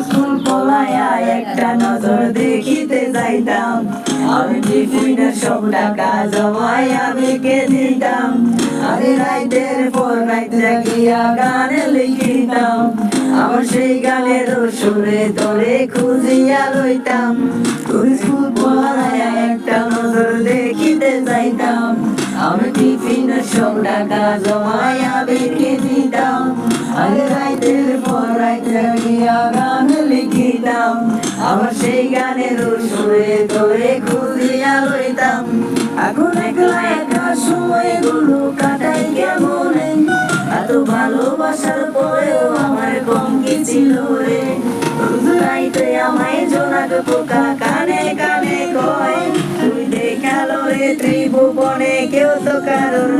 School পলায়া একটা নজর দেখিতে যাইতাম, আমি টিফিনের সব টাকা জমাই আবেগে দিতাম। আমি রাইতের পর রাইত জাগিয়া গান লিখিতাম, আমার সেই গানের সুরে তোরে খুঁজিয়া লইতাম। স্কুল পলায়া একটা নজর দেখিতে যাইতাম, আমি টিফিনের সব টাকা জমাই আবেগে দিতাম। আমি রাইতের পর রাইত জাগিয়া গান লিখিতাম, আমার সেই গানের সুরে তোরে খুঁজিয়া লইতাম। এখন একলা একা সময়গুলো কাটাই কেমনে, এত ভালোবাসার পরেও আমার কম কি ছিল রে। রোজ রাইতে আমায় জোনাক পোকা কানে কানে কয়, তুই দেখালো রে ত্রিভুবনে কেউ তো কারোর